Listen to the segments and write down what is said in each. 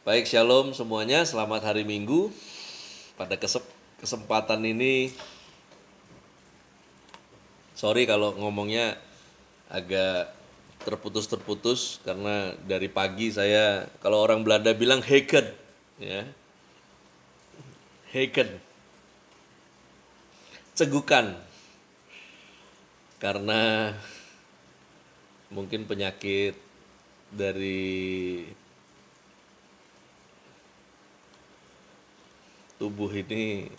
Baik, shalom semuanya, selamat hari Minggu. Pada kesempatan ini, sorry kalau ngomongnya agak terputus-terputus karena dari pagi saya, kalau orang Belanda bilang heken, ya, heken, cegukan, karena mungkin penyakit dari tubuh ini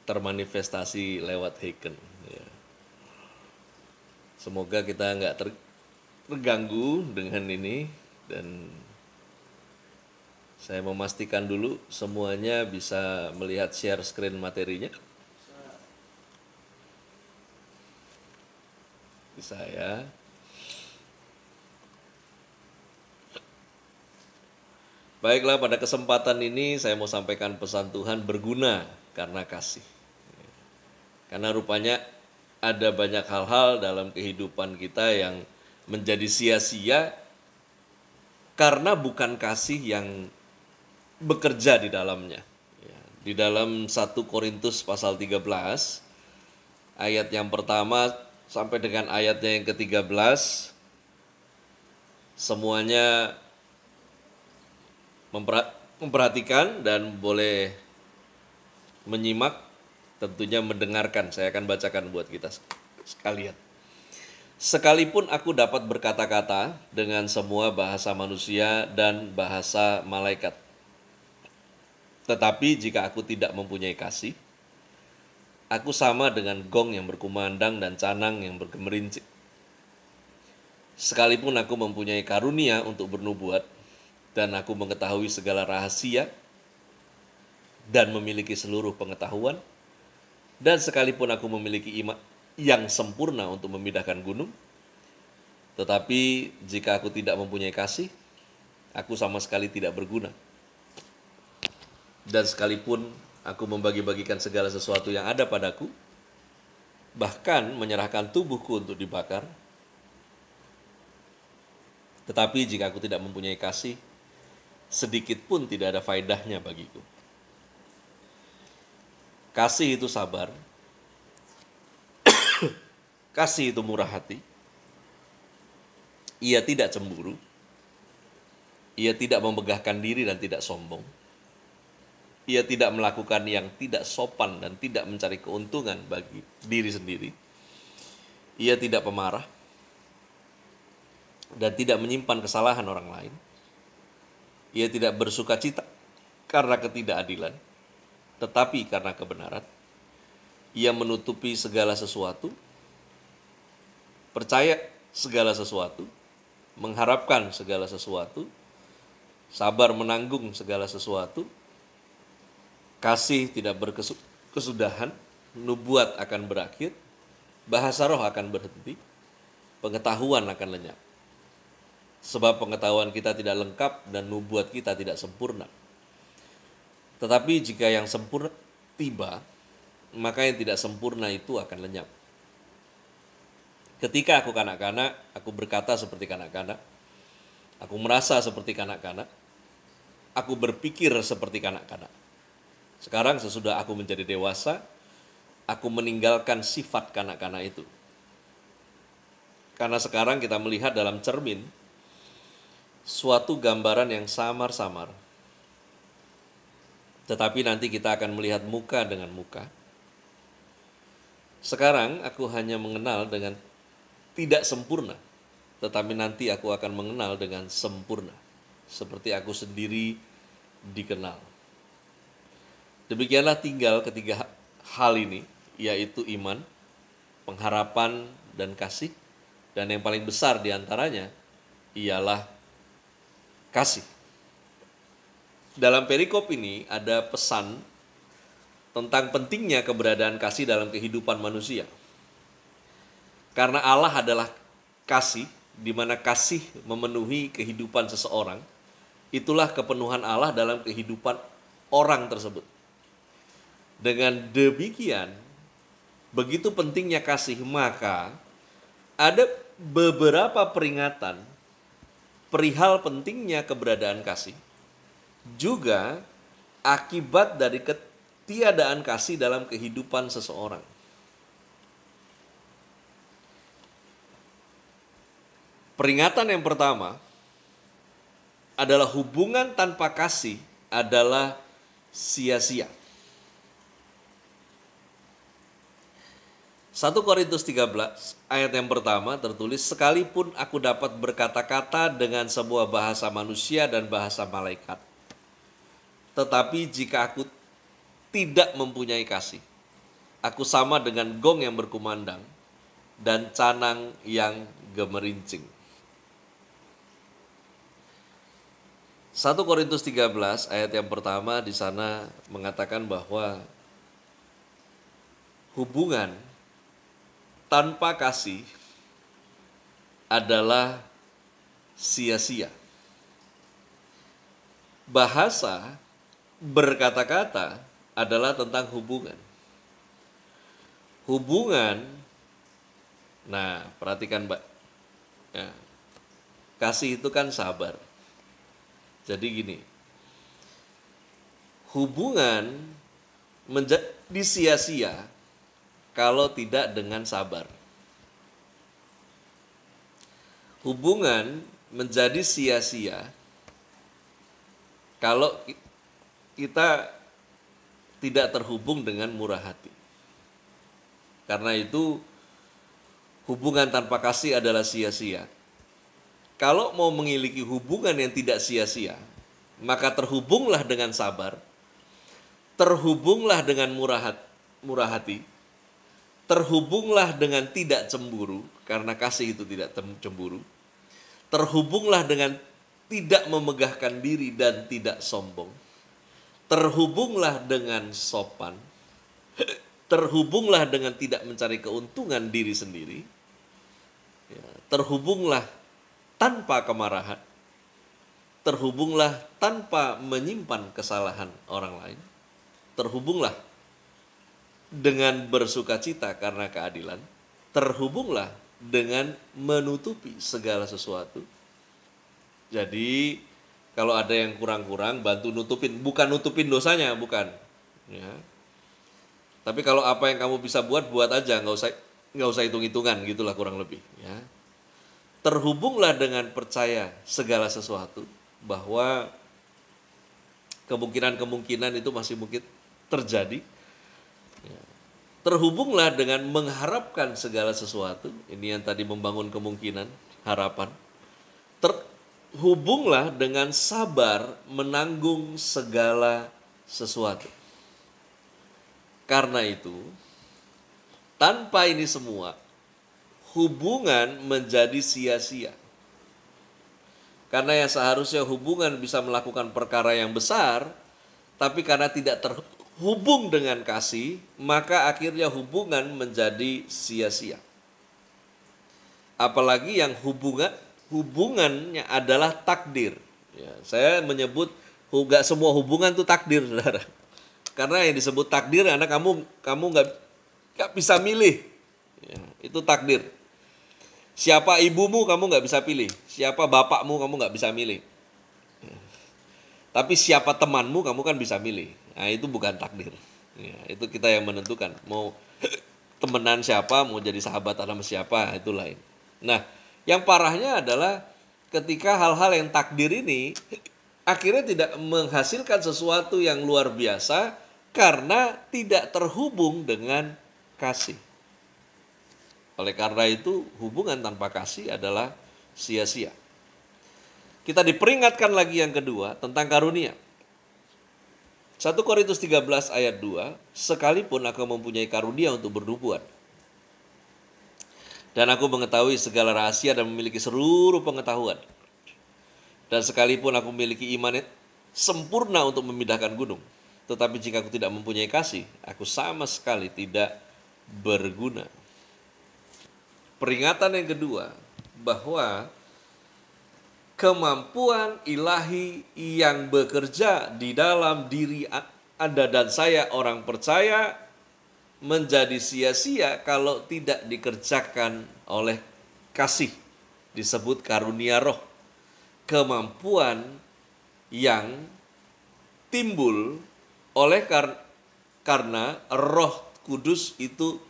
termanifestasi lewat heken. Ya. Semoga kita nggak terganggu dengan ini, dan saya memastikan dulu semuanya bisa melihat share screen materinya. Bisa ya. Baiklah, pada kesempatan ini saya mau sampaikan pesan Tuhan berguna karena kasih. Karena rupanya ada banyak hal-hal dalam kehidupan kita yang menjadi sia-sia karena bukan kasih yang bekerja di dalamnya. Di dalam 1 Korintus pasal 13, ayat yang pertama sampai dengan ayatnya yang ke-13, semuanya memperhatikan dan boleh menyimak, tentunya mendengarkan. Saya akan bacakan buat kita sekalian. Sekalipun aku dapat berkata-kata dengan semua bahasa manusia dan bahasa malaikat, tetapi jika aku tidak mempunyai kasih, aku sama dengan gong yang berkumandang dan canang yang bergemerincing. Sekalipun aku mempunyai karunia untuk bernubuat, dan aku mengetahui segala rahasia, dan memiliki seluruh pengetahuan, dan sekalipun aku memiliki iman yang sempurna untuk memindahkan gunung, tetapi jika aku tidak mempunyai kasih, aku sama sekali tidak berguna. Dan sekalipun aku membagi-bagikan segala sesuatu yang ada padaku, bahkan menyerahkan tubuhku untuk dibakar, tetapi jika aku tidak mempunyai kasih, sedikit pun tidak ada faedahnya bagiku. Kasih itu sabar, kasih itu murah hati, ia tidak cemburu, ia tidak membegahkan diri dan tidak sombong, ia tidak melakukan yang tidak sopan dan tidak mencari keuntungan bagi diri sendiri, ia tidak pemarah dan tidak menyimpan kesalahan orang lain, ia tidak bersuka cita karena ketidakadilan, tetapi karena kebenaran. Ia menutupi segala sesuatu, percaya segala sesuatu, mengharapkan segala sesuatu, sabar menanggung segala sesuatu, kasih tidak berkesudahan, nubuat akan berakhir, bahasa roh akan berhenti, pengetahuan akan lenyap. Sebab pengetahuan kita tidak lengkap dan nubuat kita tidak sempurna. Tetapi jika yang sempurna tiba, maka yang tidak sempurna itu akan lenyap. Ketika aku kanak-kanak, aku berkata seperti kanak-kanak, aku merasa seperti kanak-kanak, aku berpikir seperti kanak-kanak. Sekarang sesudah aku menjadi dewasa, aku meninggalkan sifat kanak-kanak itu. Karena sekarang kita melihat dalam cermin suatu gambaran yang samar-samar. Tetapi nanti kita akan melihat muka dengan muka. Sekarang aku hanya mengenal dengan tidak sempurna, tetapi nanti aku akan mengenal dengan sempurna, seperti aku sendiri dikenal. Demikianlah tinggal ketiga hal ini, yaitu iman, pengharapan, dan kasih. Dan yang paling besar diantaranya ialah kasih. Dalam perikop ini ada pesan tentang pentingnya keberadaan kasih dalam kehidupan manusia. Karena Allah adalah kasih, di mana kasih memenuhi kehidupan seseorang, itulah kepenuhan Allah dalam kehidupan orang tersebut. Dengan demikian, begitu pentingnya kasih, maka ada beberapa peringatan perihal pentingnya keberadaan kasih juga akibat dari ketiadaan kasih dalam kehidupan seseorang. Peringatan yang pertama adalah hubungan tanpa kasih adalah sia-sia. 1 Korintus 13 ayat yang pertama tertulis, sekalipun aku dapat berkata-kata dengan sebuah bahasa manusia dan bahasa malaikat, tetapi jika aku tidak mempunyai kasih, aku sama dengan gong yang berkumandang dan canang yang gemerincing. 1 Korintus 13 ayat yang pertama di sana mengatakan bahwa hubungan tanpa kasih adalah sia-sia. Bahasa berkata-kata adalah tentang hubungan. Hubungan, nah perhatikan Mbak, ya, kasih itu kan sabar. Jadi gini, hubungan menjadi sia-sia kalau tidak dengan sabar. Hubungan menjadi sia-sia kalau kita tidak terhubung dengan murah hati. Karena itu hubungan tanpa kasih adalah sia-sia. Kalau mau memiliki hubungan yang tidak sia-sia, maka terhubunglah dengan sabar, terhubunglah dengan murah hati, terhubunglah dengan tidak cemburu, karena kasih itu tidak cemburu, terhubunglah dengan tidak memegahkan diri dan tidak sombong, terhubunglah dengan sopan, terhubunglah dengan tidak mencari keuntungan diri sendiri, terhubunglah tanpa kemarahan, terhubunglah tanpa menyimpan kesalahan orang lain, terhubunglah dengan bersukacita karena keadilan, terhubunglah dengan menutupi segala sesuatu. Jadi kalau ada yang kurang-kurang, bantu nutupin, bukan nutupin dosanya, bukan. Ya. Tapi kalau apa yang kamu bisa buat aja, nggak usah hitung-hitungan, gitulah kurang lebih. Ya. Terhubunglah dengan percaya segala sesuatu, bahwa kemungkinan-kemungkinan itu masih mungkin terjadi. Terhubunglah dengan mengharapkan segala sesuatu, ini yang tadi membangun kemungkinan, harapan. Terhubunglah dengan sabar menanggung segala sesuatu. Karena itu, tanpa ini semua, hubungan menjadi sia-sia. Karena yang seharusnya hubungan bisa melakukan perkara yang besar, tapi karena tidak terhubung dengan kasih, maka akhirnya hubungan menjadi sia-sia. Apalagi yang hubungannya adalah takdir. Ya, saya menyebut nggak semua hubungan itu takdir, saudara. Karena yang disebut takdir, karena kamu nggak bisa milih. Ya, itu takdir. Siapa ibumu kamu nggak bisa pilih, siapa bapakmu kamu nggak bisa milih. Tapi siapa temanmu kamu kan bisa milih. Nah itu bukan takdir. Ya, itu kita yang menentukan. Mau temenan siapa, mau jadi sahabat sama siapa, itu lain. Nah yang parahnya adalah ketika hal-hal yang takdir ini akhirnya tidak menghasilkan sesuatu yang luar biasa karena tidak terhubung dengan kasih. Oleh karena itu, hubungan tanpa kasih adalah sia-sia. Kita diperingatkan lagi yang kedua tentang karunia. 1 Korintus 13 ayat 2, sekalipun aku mempunyai karunia untuk bernubuat, dan aku mengetahui segala rahasia dan memiliki seluruh pengetahuan, dan sekalipun aku memiliki iman sempurna untuk memindahkan gunung, tetapi jika aku tidak mempunyai kasih, aku sama sekali tidak berguna. Peringatan yang kedua, bahwa kemampuan ilahi yang bekerja di dalam diri Anda dan saya orang percaya menjadi sia-sia kalau tidak dikerjakan oleh kasih. Disebut karunia roh. Kemampuan yang timbul oleh karena Roh Kudus itu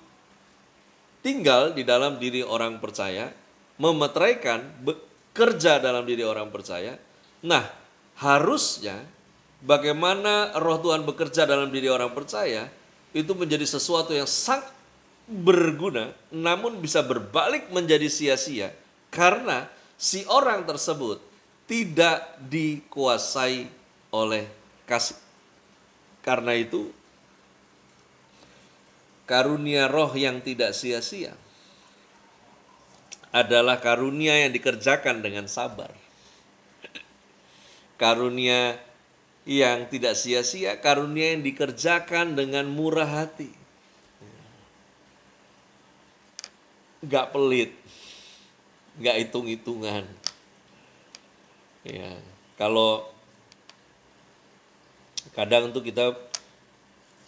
tinggal di dalam diri orang percaya, memeteraikan, bekerja dalam diri orang percaya. Nah, harusnya bagaimana Roh Tuhan bekerja dalam diri orang percaya itu menjadi sesuatu yang sangat berguna, namun bisa berbalik menjadi sia-sia karena si orang tersebut tidak dikuasai oleh kasih. Karena itu, karunia Roh yang tidak sia-sia adalah karunia yang dikerjakan dengan sabar. Karunia yang tidak sia-sia, karunia yang dikerjakan dengan murah hati. Gak pelit, gak hitung-hitungan. Ya, kalau kadang tuh kita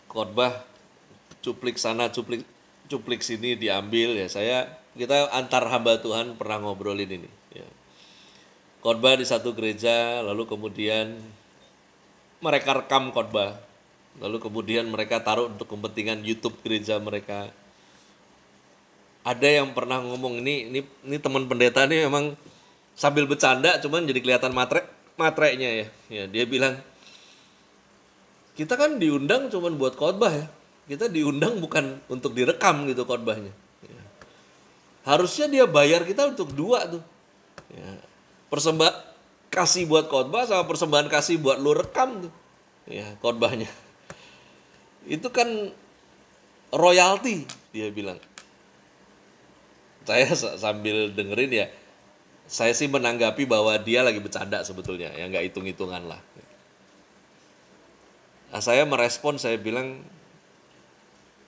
khotbah cuplik sana cuplik sini diambil ya, kita antar hamba Tuhan pernah ngobrolin ini ya. Khotbah di satu gereja, lalu kemudian mereka rekam khotbah, lalu kemudian mereka taruh untuk kepentingan YouTube gereja mereka. Ada yang pernah ngomong, ini teman pendeta ini memang sambil bercanda cuman jadi kelihatan matrenya ya. Ya, dia bilang, kita kan diundang cuman buat khotbah ya. Kita diundang bukan untuk direkam gitu khotbahnya. Ya. Harusnya dia bayar kita untuk dua tuh. Ya. Kasih buat khotbah sama persembahan kasih buat lu rekam tuh. Ya, khotbahnya. Itu kan royalti, dia bilang. Saya sambil dengerin ya, saya sih menanggapi bahwa dia lagi bercanda sebetulnya, ya nggak hitung-hitungan lah. Nah, saya merespon, saya bilang,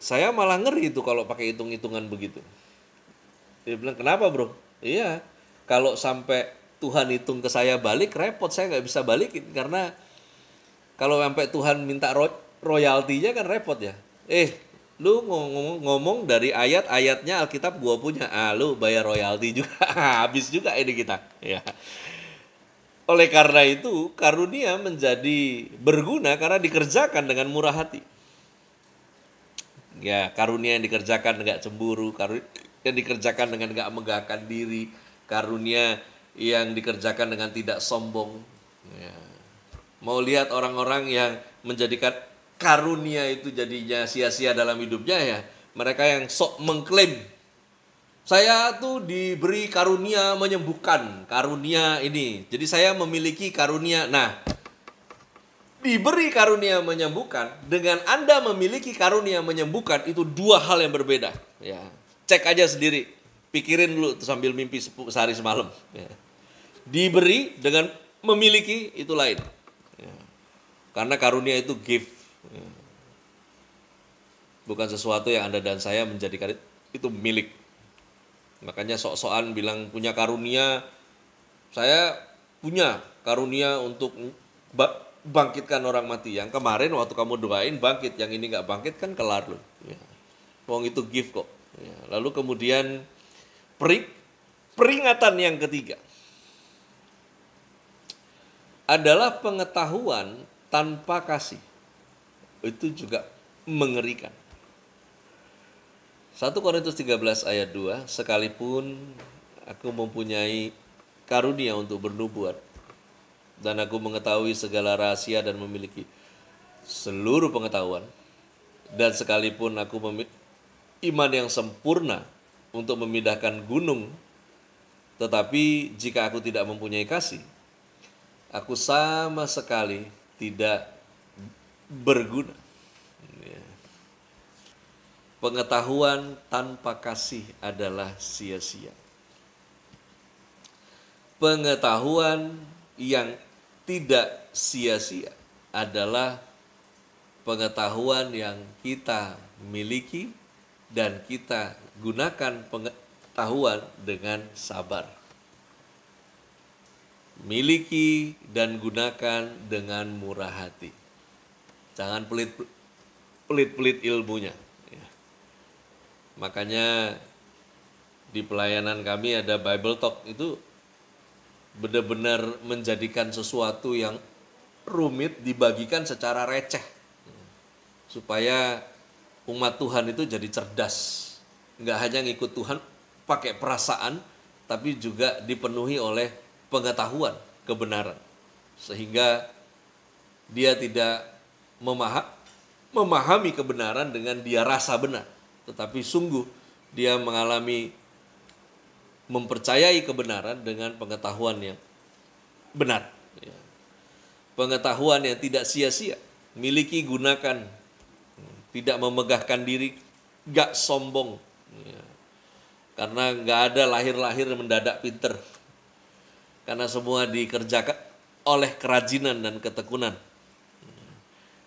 saya malah ngeri itu kalau pakai hitung-hitungan begitu. Dia bilang, kenapa bro? Iya, kalau sampai Tuhan hitung ke saya balik, repot, saya nggak bisa balikin. Karena kalau sampai Tuhan minta royaltinya kan repot ya. Lu ngomong dari ayat-ayatnya Alkitab gua punya, lu bayar royalti juga, habis juga ini kita. Ya. Oleh karena itu, karunia menjadi berguna karena dikerjakan dengan murah hati. Ya, karunia yang dikerjakan dengan cemburu, karunia yang dikerjakan dengan gak megahkan diri, karunia yang dikerjakan dengan tidak sombong. Ya. Mau lihat orang-orang yang menjadikan karunia itu jadinya sia-sia dalam hidupnya ya, mereka yang sok mengklaim, saya tuh diberi karunia menyembuhkan, karunia ini. Jadi saya memiliki karunia. Nah, diberi karunia menyembuhkan dengan Anda memiliki karunia menyembuhkan itu dua hal yang berbeda. Ya, cek aja sendiri, pikirin dulu sambil mimpi sehari semalam. Ya. Diberi dengan memiliki itu lain. Ya. Karena karunia itu gift, ya. Bukan sesuatu yang Anda dan saya menjadikan itu milik. Makanya sok-sokan bilang punya karunia, saya punya karunia untuk bangkitkan orang mati. Yang kemarin waktu kamu doain bangkit, yang ini nggak bangkit kan kelar loh. Ya. Wong itu gift kok. Ya. Lalu kemudian peringatan yang ketiga adalah pengetahuan tanpa kasih. Itu juga mengerikan. 1 Korintus 13 ayat 2, sekalipun aku mempunyai karunia untuk bernubuat, dan aku mengetahui segala rahasia dan memiliki seluruh pengetahuan, dan sekalipun aku memiliki iman yang sempurna untuk memindahkan gunung, tetapi jika aku tidak mempunyai kasih, aku sama sekali tidak berguna. Pengetahuan tanpa kasih adalah sia-sia. Pengetahuan yang tidak sia-sia adalah pengetahuan yang kita miliki dan kita gunakan pengetahuan dengan sabar. Miliki dan gunakan dengan murah hati. Jangan pelit-pelit ilmunya. Makanya di pelayanan kami ada Bible Talk, itu benar-benar menjadikan sesuatu yang rumit dibagikan secara receh. Supaya umat Tuhan itu jadi cerdas. Nggak hanya ngikut Tuhan pakai perasaan, tapi juga dipenuhi oleh pengetahuan kebenaran. Sehingga dia tidak memahami kebenaran dengan dia rasa benar. Tetapi sungguh dia mengalami mempercayai kebenaran dengan pengetahuan yang benar. Pengetahuan yang tidak sia-sia. Miliki, gunakan. Tidak memegahkan diri, gak sombong. Karena gak ada lahir-lahir mendadak pinter. Karena semua dikerjakan oleh kerajinan dan ketekunan.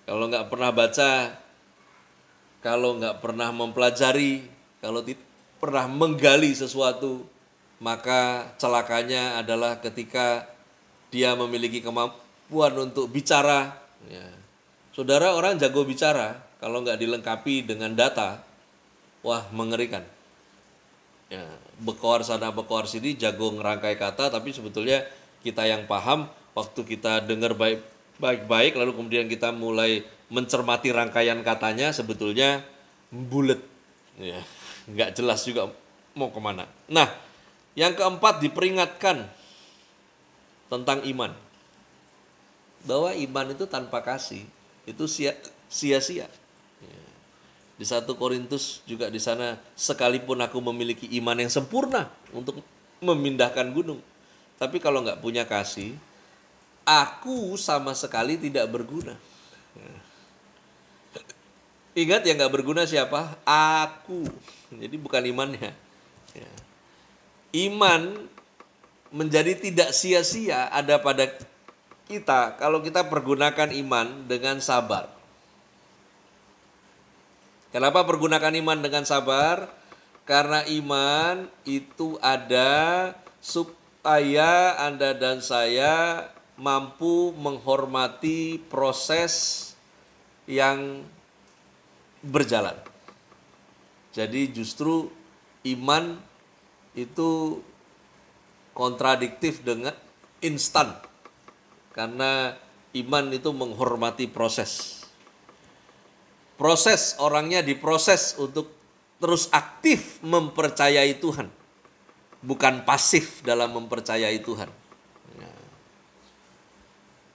Kalau gak pernah baca, kalau gak pernah mempelajari, kalau tidak pernah menggali sesuatu, maka celakanya adalah ketika dia memiliki kemampuan untuk bicara. Saudara, orang jago bicara, kalau nggak dilengkapi dengan data, wah mengerikan. Bekor sana bekor sini, jago ngerangkai kata, tapi sebetulnya kita yang paham, waktu kita dengar baik-baik, lalu kemudian kita mulai mencermati rangkaian katanya, sebetulnya bulet. Nggak jelas juga mau kemana. Nah, yang keempat diperingatkan tentang iman. Bahwa iman itu tanpa kasih, itu sia-sia. Di 1 Korintus juga di sana, sekalipun aku memiliki iman yang sempurna untuk memindahkan gunung, tapi kalau nggak punya kasih, aku sama sekali tidak berguna. Ingat, yang nggak berguna siapa? Aku. Jadi bukan imannya. Iman menjadi tidak sia-sia ada pada kita kalau kita pergunakan iman dengan sabar. Kenapa pergunakan iman dengan sabar? Karena iman itu ada supaya Anda dan saya mampu menghormati proses yang berjalan. Jadi justru iman itu kontradiktif dengan instan. Karena iman itu menghormati proses. Proses, orangnya diproses untuk terus aktif mempercayai Tuhan. Bukan pasif dalam mempercayai Tuhan.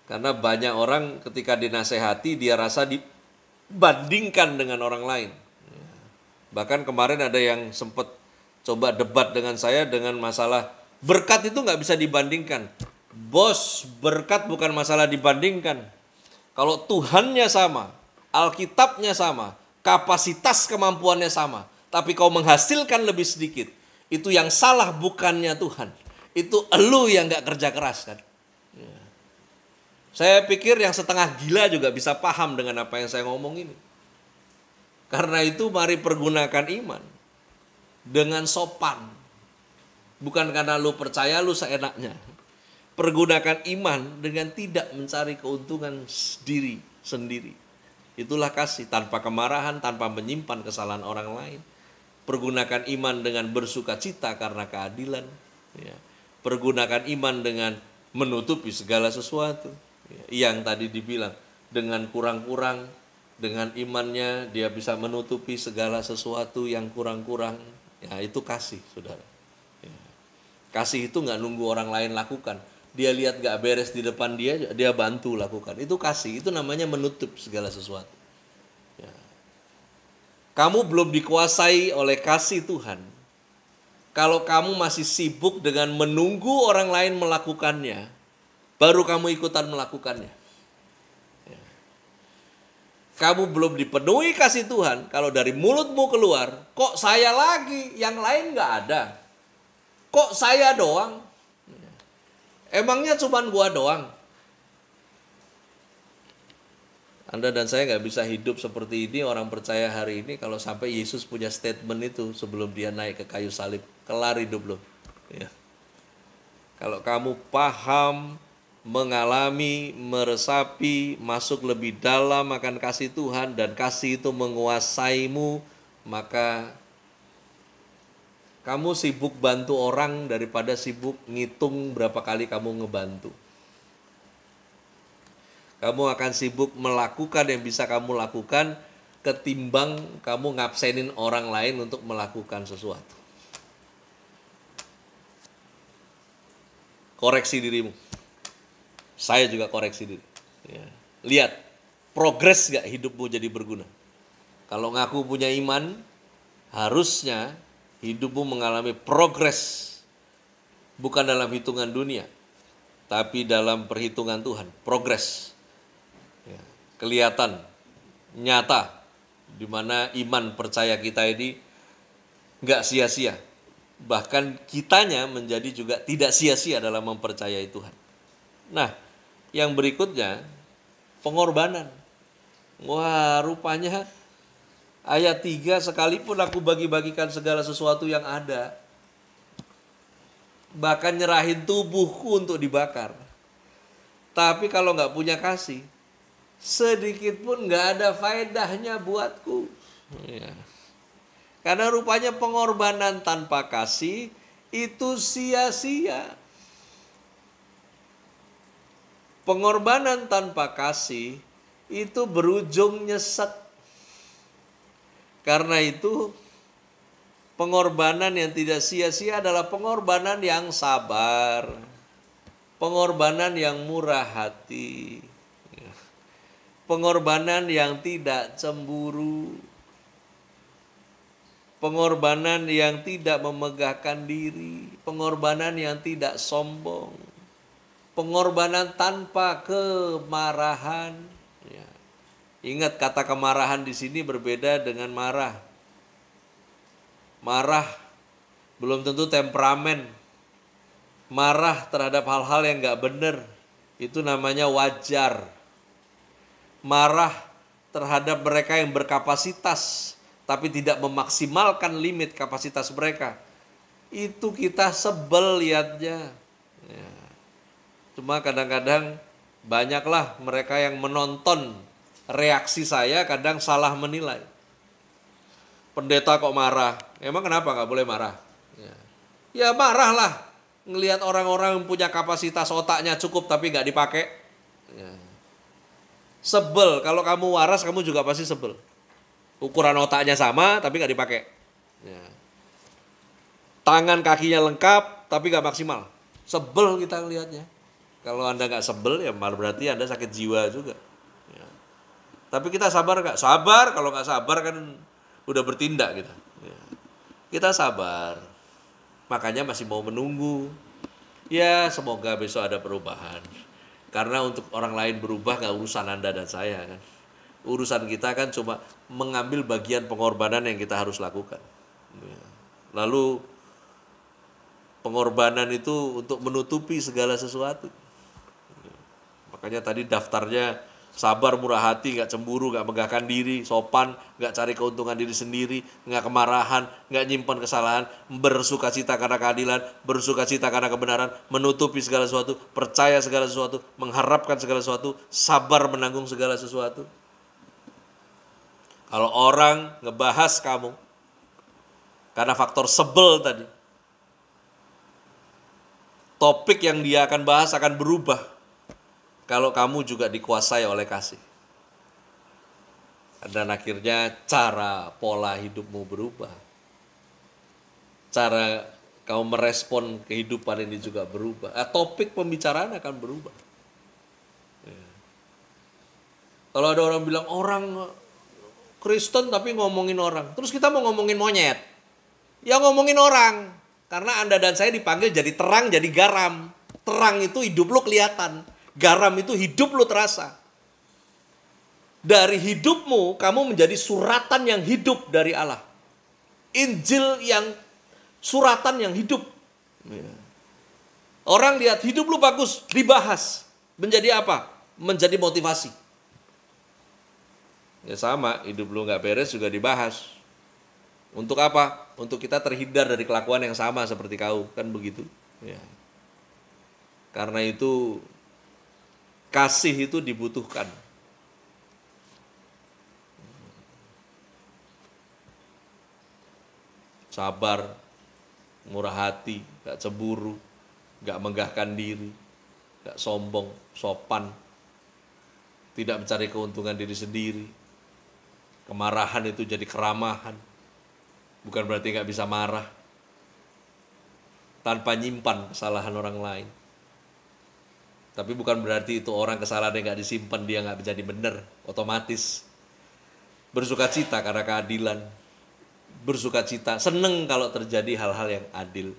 Karena banyak orang ketika dinasehati, dia rasa dibandingkan dengan orang lain. Bahkan kemarin ada yang sempat coba debat dengan saya dengan masalah berkat itu nggak bisa dibandingkan. Bos, berkat bukan masalah dibandingkan. Kalau Tuhannya sama, Alkitabnya sama, kapasitas kemampuannya sama, tapi kau menghasilkan lebih sedikit, itu yang salah bukannya Tuhan. Itu elu yang gak kerja keras kan. Saya pikir yang setengah gila juga bisa paham dengan apa yang saya ngomong ini. Karena itu mari pergunakan iman dengan sopan. Bukan karena lu percaya lu seenaknya. Pergunakan iman dengan tidak mencari keuntungan diri sendiri. Itulah kasih, tanpa kemarahan, tanpa menyimpan kesalahan orang lain. Pergunakan iman dengan bersuka cita karena keadilan. Pergunakan iman dengan menutupi segala sesuatu. Yang tadi dibilang, dengan kurang-kurang, dengan imannya dia bisa menutupi segala sesuatu yang kurang-kurang. Ya, itu kasih, saudara. Kasih itu nggak nunggu orang lain lakukan. Dia lihat gak beres di depan dia, dia bantu lakukan. Itu kasih, itu namanya menutup segala sesuatu. Kamu belum dikuasai oleh kasih Tuhan. Kalau kamu masih sibuk dengan menunggu orang lain melakukannya, baru kamu ikutan melakukannya. Kamu belum dipenuhi kasih Tuhan, kalau dari mulutmu keluar, kok saya lagi, yang lain gak ada. Kok saya doang? Emangnya cuman gua doang? Anda dan saya nggak bisa hidup seperti ini, orang percaya hari ini, kalau sampai Yesus punya statement itu sebelum dia naik ke kayu salib, kelar hidup lo. Kalau kamu paham, mengalami, meresapi, masuk lebih dalam akan kasih Tuhan, dan kasih itu menguasaimu, maka kamu sibuk bantu orang daripada sibuk ngitung berapa kali kamu ngebantu. Kamu akan sibuk melakukan yang bisa kamu lakukan ketimbang kamu ngabsenin orang lain untuk melakukan sesuatu. Koreksi dirimu. Saya juga koreksi diri. Ya. Lihat, progres gak hidupmu jadi berguna. Kalau ngaku punya iman, harusnya hidupmu mengalami progres. Bukan dalam hitungan dunia, tapi dalam perhitungan Tuhan. Progres. Ya. Kelihatan, nyata, di mana iman percaya kita ini gak sia-sia. Bahkan kitanya menjadi juga tidak sia-sia dalam mempercayai Tuhan. Nah, yang berikutnya, pengorbanan. Wah, rupanya ayat 3, sekalipun aku bagi-bagikan segala sesuatu yang ada, bahkan nyerahin tubuhku untuk dibakar. Tapi kalau nggak punya kasih, sedikit pun nggak ada faedahnya buatku. Ya. Karena rupanya pengorbanan tanpa kasih itu sia-sia. Pengorbanan tanpa kasih itu berujung nyesek. Karena itu pengorbanan yang tidak sia-sia adalah pengorbanan yang sabar. Pengorbanan yang murah hati. Pengorbanan yang tidak cemburu. Pengorbanan yang tidak memegahkan diri. Pengorbanan yang tidak sombong. Pengorbanan tanpa kemarahan. Ya. Ingat, kata kemarahan di sini berbeda dengan marah. Marah belum tentu temperamen. Marah terhadap hal-hal yang gak benar, itu namanya wajar. Marah terhadap mereka yang berkapasitas, tapi tidak memaksimalkan limit kapasitas mereka, itu kita sebel lihatnya. Ya. Cuma kadang-kadang banyaklah mereka yang menonton reaksi saya, kadang salah menilai. Pendeta kok marah? Emang kenapa nggak boleh marah? Ya marahlah ngelihat orang-orang yang punya kapasitas otaknya cukup tapi nggak dipakai. Ya. Sebel, kalau kamu waras kamu juga pasti sebel. Ukuran otaknya sama tapi nggak dipakai. Ya. Tangan kakinya lengkap tapi nggak maksimal. Sebel kita ngelihatnya. Kalau Anda nggak sebel ya berarti Anda sakit jiwa juga. Ya. Tapi kita sabar nggak? Sabar, kalau nggak sabar kan udah bertindak kita. Ya. Kita sabar. Makanya masih mau menunggu. Ya semoga besok ada perubahan. Karena untuk orang lain berubah nggak urusan Anda dan saya kan. Urusan kita kan cuma mengambil bagian pengorbanan yang kita harus lakukan. Ya. Lalu pengorbanan itu untuk menutupi segala sesuatu. Makanya tadi daftarnya sabar, murah hati, gak cemburu, gak megahkan diri, sopan, gak cari keuntungan diri sendiri, gak kemarahan, gak nyimpan kesalahan, bersukacita karena keadilan, bersukacita karena kebenaran, menutupi segala sesuatu, percaya segala sesuatu, mengharapkan segala sesuatu, sabar menanggung segala sesuatu. Kalau orang ngebahas kamu karena faktor sebel tadi, topik yang dia akan bahas akan berubah kalau kamu juga dikuasai oleh kasih. Dan akhirnya cara pola hidupmu berubah. Cara kamu merespon kehidupan ini juga berubah. Topik pembicaraan akan berubah. Ya. Kalau ada orang bilang orang Kristen tapi ngomongin orang. Terus kita mau ngomongin monyet. Ya ngomongin orang. Karena Anda dan saya dipanggil jadi terang, jadi garam. Terang itu hidup lu kelihatan. Garam itu hidup lu terasa. Dari hidupmu, kamu menjadi suratan yang hidup dari Allah. Injil yang suratan yang hidup. Orang lihat hidup lu bagus, dibahas. Menjadi apa? Menjadi motivasi. Ya sama, hidup lu gak beres juga dibahas. Untuk apa? Untuk kita terhindar dari kelakuan yang sama seperti kau. Kan begitu. Ya. Karena itu kasih itu dibutuhkan. Sabar, murah hati, gak cemburu, gak megahkan diri, gak sombong, sopan. tidak mencari keuntungan diri sendiri. Kemarahan itu jadi keramahan. Bukan berarti nggak bisa marah tanpa nyimpan kesalahan orang lain. Tapi bukan berarti itu orang kesalahannya nggak disimpan, dia nggak jadi benar, otomatis. Bersukacita karena keadilan. Bersukacita, seneng kalau terjadi hal-hal yang adil.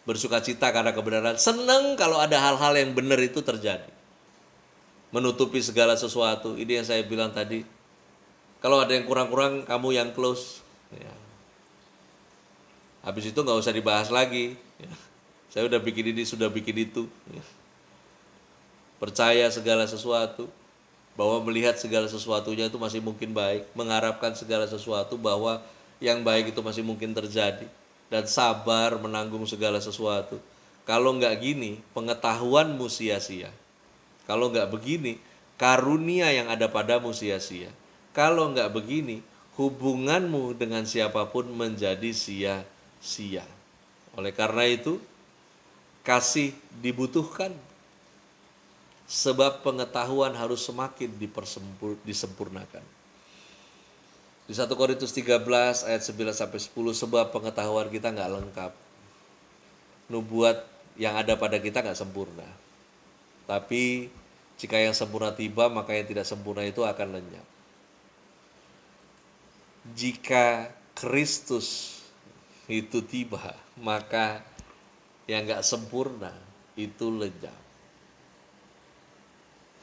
Bersukacita karena kebenaran, seneng kalau ada hal-hal yang benar itu terjadi. Menutupi segala sesuatu, ini yang saya bilang tadi. Kalau ada yang kurang-kurang, kamu yang close. Ya. Habis itu nggak usah dibahas lagi. Ya. Saya udah bikin ini, sudah bikin itu. Ya. Percaya segala sesuatu, bahwa melihat segala sesuatunya itu masih mungkin baik, mengharapkan segala sesuatu bahwa yang baik itu masih mungkin terjadi, dan sabar menanggung segala sesuatu. Kalau nggak gini, pengetahuanmu sia-sia. Kalau nggak begini, karunia yang ada padamu sia-sia. Kalau nggak begini, hubunganmu dengan siapapun menjadi sia-sia. Oleh karena itu, kasih dibutuhkan. Sebab pengetahuan harus semakin disempurnakan. Di 1 Korintus 13 ayat 9-10, sebab pengetahuan kita nggak lengkap. Nubuat yang ada pada kita nggak sempurna. Tapi jika yang sempurna tiba, maka yang tidak sempurna itu akan lenyap. Jika Kristus itu tiba, maka yang nggak sempurna itu lenyap.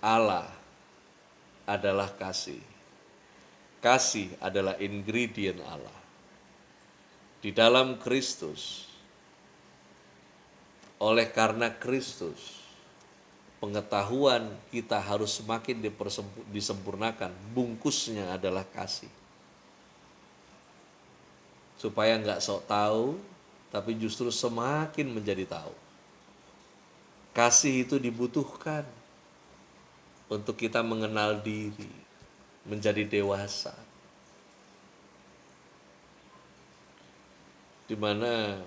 Allah adalah kasih. Kasih adalah ingredient Allah. Di dalam Kristus, oleh karena Kristus, pengetahuan kita harus semakin disempurnakan. Bungkusnya adalah kasih. Supaya nggak sok tahu, tapi justru semakin menjadi tahu. Kasih itu dibutuhkan untuk kita mengenal diri, menjadi dewasa. Di mana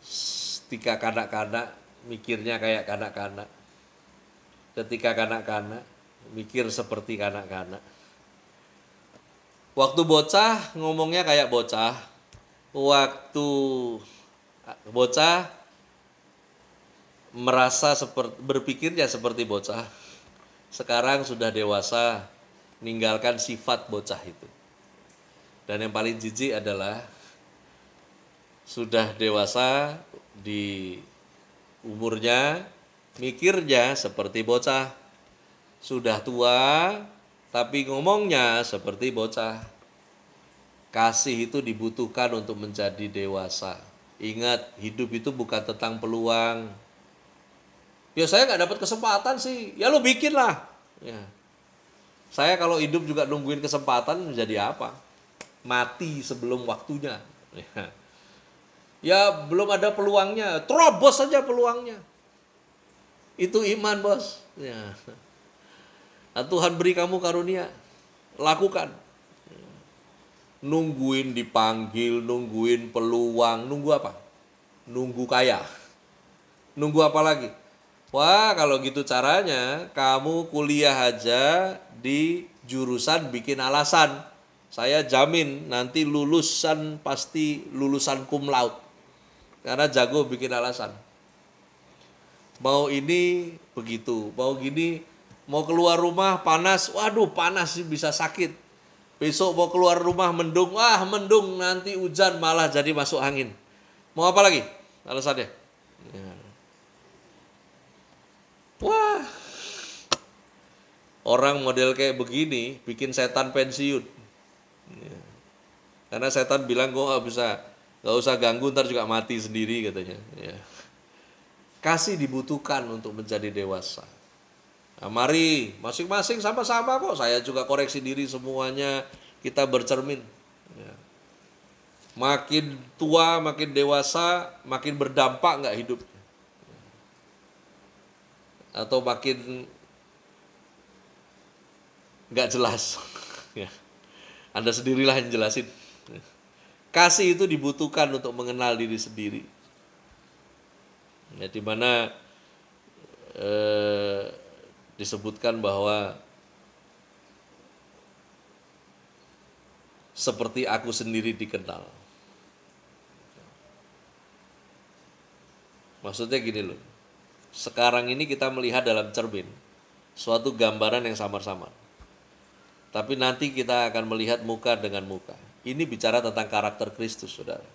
ketika kanak-kanak mikirnya kayak kanak-kanak. Ketika kanak-kanak mikir seperti kanak-kanak. Waktu bocah ngomongnya kayak bocah. Waktu bocah merasa berpikirnya seperti bocah. Sekarang sudah dewasa, meninggalkan sifat bocah itu. Dan yang paling jijik adalah sudah dewasa di umurnya, mikirnya seperti bocah. Sudah tua, tapi ngomongnya seperti bocah. Kasih itu dibutuhkan untuk menjadi dewasa. Ingat, hidup itu bukan tentang peluang. Ya saya nggak dapat kesempatan sih, ya lo bikin lah. Ya. Saya kalau hidup juga nungguin kesempatan menjadi apa? Mati sebelum waktunya. Ya belum ada peluangnya, terobos saja peluangnya. Itu iman bos. Ya. Nah, Tuhan beri kamu karunia, lakukan. Nungguin dipanggil, nungguin peluang, nunggu apa? Nunggu kaya. Nunggu apa lagi? Wah, kalau gitu caranya, kamu kuliah aja di jurusan bikin alasan. Saya jamin nanti lulusan pasti lulusan cum laude. Karena jago bikin alasan. Mau ini begitu, mau gini, mau keluar rumah panas, waduh panas bisa sakit. Besok mau keluar rumah mendung, wah mendung nanti hujan malah jadi masuk angin. Mau apa lagi alasannya? Ya. Wah, orang model kayak begini bikin setan pensiun. Ya. Karena setan bilang gue nggak usah ganggu, ntar juga mati sendiri katanya. Ya. Kasih dibutuhkan untuk menjadi dewasa. Nah, mari masing-masing sama-sama kok. Saya juga koreksi diri semuanya. Kita bercermin. Ya. Makin tua, makin dewasa, makin berdampak nggak hidup? Atau makin nggak jelas. Ya. Anda sendirilah yang jelasin. Kasih itu dibutuhkan untuk mengenal diri sendiri. Ya, dimana disebutkan bahwa seperti aku sendiri dikenal. Maksudnya gini loh, sekarang ini kita melihat dalam cermin suatu gambaran yang samar-samar. Tapi nanti kita akan melihat muka dengan muka. Ini bicara tentang karakter Kristus, saudara.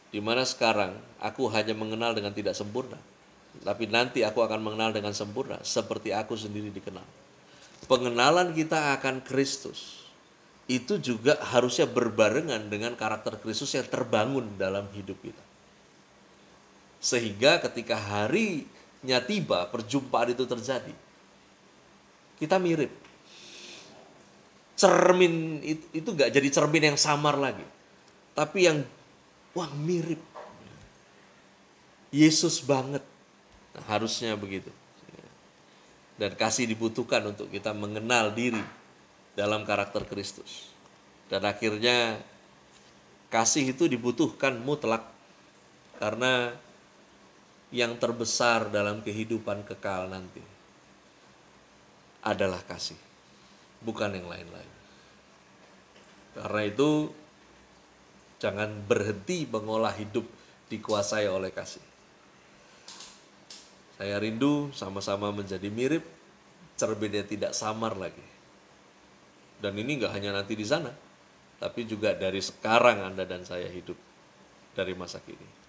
Di mana sekarang aku hanya mengenal dengan tidak sempurna. Tapi nanti aku akan mengenal dengan sempurna, seperti aku sendiri dikenal. Pengenalan kita akan Kristus itu juga harusnya berbarengan dengan karakter Kristus yang terbangun dalam hidup kita. Sehingga ketika harinya tiba, perjumpaan itu terjadi, kita mirip. Cermin itu gak jadi cermin yang samar lagi, tapi yang mirip. Yesus banget. Nah, harusnya begitu. Dan kasih dibutuhkan untuk kita mengenal diri dalam karakter Kristus. Dan akhirnya kasih itu dibutuhkan mutlak, karena yang terbesar dalam kehidupan kekal nanti adalah kasih, bukan yang lain-lain. Karena itu jangan berhenti mengolah hidup dikuasai oleh kasih. Saya rindu sama-sama menjadi mirip, cerminnya tidak samar lagi. Dan ini enggak hanya nanti di sana, tapi juga dari sekarang Anda dan saya hidup dari masa kini.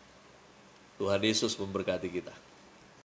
Tuhan Yesus memberkati kita.